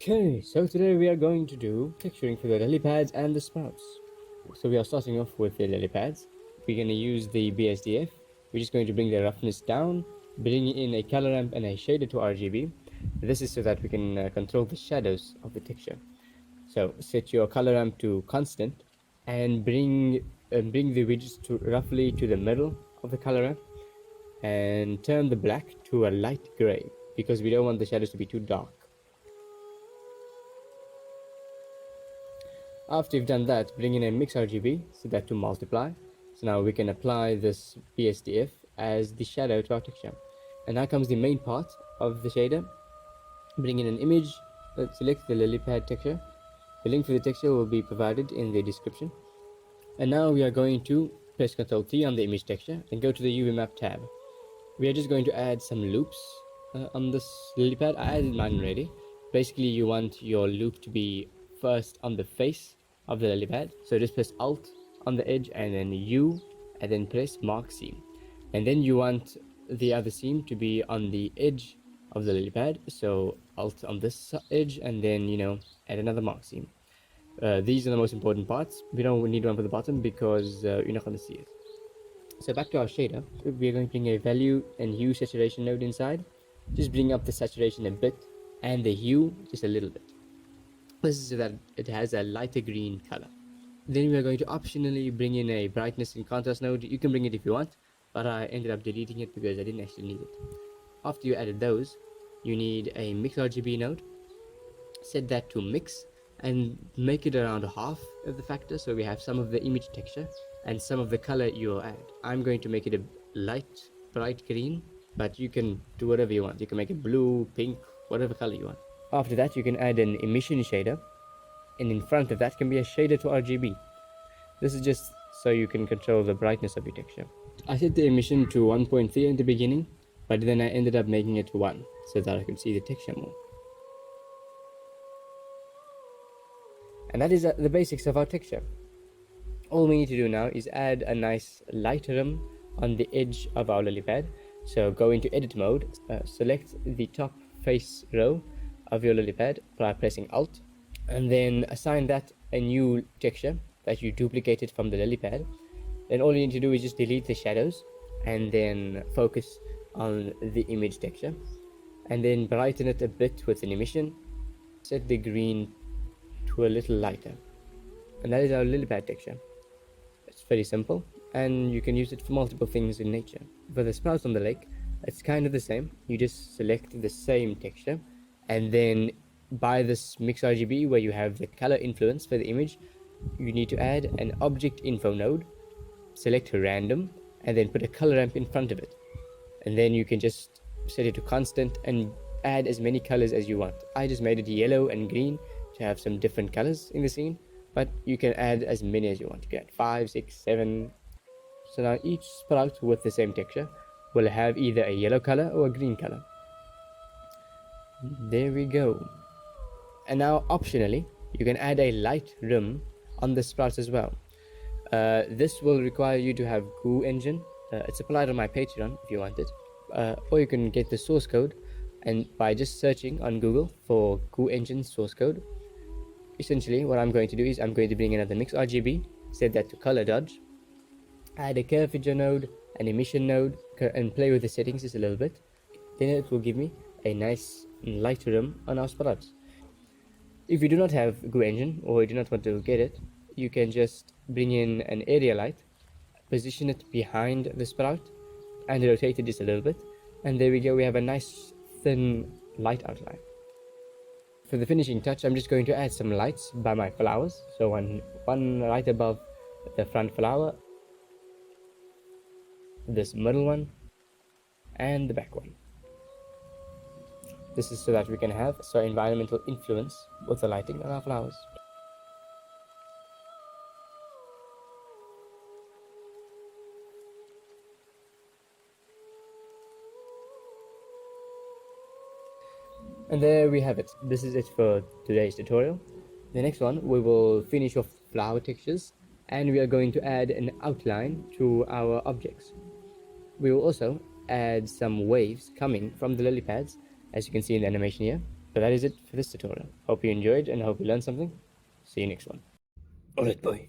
Okay, so today we are going to do texturing for the lily pads and the sprouts. So we are starting off with the lily pads. We're going to use the BSDF. We're just going to bring the roughness down, bring in a color ramp and a shader to RGB. This is so that we can control the shadows of the texture. So set your color ramp to constant and bring the widgets to roughly to the middle of the color ramp and turn the black to a light gray because we don't want the shadows to be too dark. After you've done that, bring in a mix RGB, set that to multiply. So now we can apply this BSDF as the shadow to our texture. And now comes the main part of the shader. Bring in an image, select the lily pad texture. The link for the texture will be provided in the description. And now we are going to press Ctrl T on the image texture and go to the UV map tab. We are just going to add some loops on this lily pad. I added mine already. Basically, you want your loop to be first on the face of the lily pad. So just press Alt on the edge and then U and then press Mark Seam. And then you want the other seam to be on the edge of the lily pad. So Alt on this edge and then, add another mark seam. These are the most important parts. We don't need one for the bottom because you're not going to see it. So back to our shader, we're going to bring a value and hue saturation node inside. Just bring up the saturation a bit and the hue just a little bit. This is so that it has a lighter green color. Then we are going to optionally bring in a brightness and contrast node. You can bring it if you want, but I ended up deleting it because I didn't actually need it. After you added those, you need a mix RGB node. Set that to mix and make it around half of the factor, so we have some of the image texture and some of the color you'll add. I'm going to make it a light bright green, but you can do whatever you want. You can make it blue, pink, whatever color you want. After that, you can add an emission shader, and in front of that can be a shader to RGB. This is just so you can control the brightness of your texture. I set the emission to 1.3 in the beginning, but then I ended up making it 1 so that I could see the texture more. And that is the basics of our texture. All we need to do now is add a nice light rim on the edge of our lily pad. So go into edit mode, select the top face row of your lily pad by pressing Alt, and then assign that a new texture that you duplicated from the lily pad. Then all you need to do is just delete the shadows and then focus on the image texture and then brighten it a bit with an emission. Set the green to a little lighter, and that is our lily pad texture. It's very simple and you can use it for multiple things in nature. For the sprouts on the lake, it's kind of the same. You just select the same texture and then by this mix RGB where you have the color influence for the image, you need to add an object info node, select random and then put a color ramp in front of it, and then you can just set it to constant and add as many colors as you want. I just made it yellow and green to have some different colors in the scene, but you can add as many as you want. You can add 5, 6, 7. So now each sprout with the same texture will have either a yellow color or a green color. There we go. And now optionally, you can add a light rim on the sprouts as well. This will require you to have Goo Engine. It's applied on my Patreon if you want it. Or you can get the source code and by just searching on Google for Goo Engine source code. Essentially, what I'm going to do is I'm going to bring another mix RGB, set that to color dodge, add a curvature node, an emission node, and play with the settings just a little bit. Then it will give me a nice light rim on our sprouts. If you do not have Goo Engine or you do not want to get it, you can just bring in an area light, position it behind the sprout, and rotate it just a little bit. And there we go, we have a nice thin light outline. For the finishing touch, I'm just going to add some lights by my flowers. So one right above the front flower, this middle one, and the back one. This is so that we can have some environmental influence with the lighting on our flowers. And there we have it. This is it for today's tutorial. The next one, we will finish off flower textures and we are going to add an outline to our objects. We will also add some waves coming from the lily pads, as you can see in the animation here. But that is it for this tutorial. Hope you enjoyed and I hope you learned something. See you next one. Alright, bye.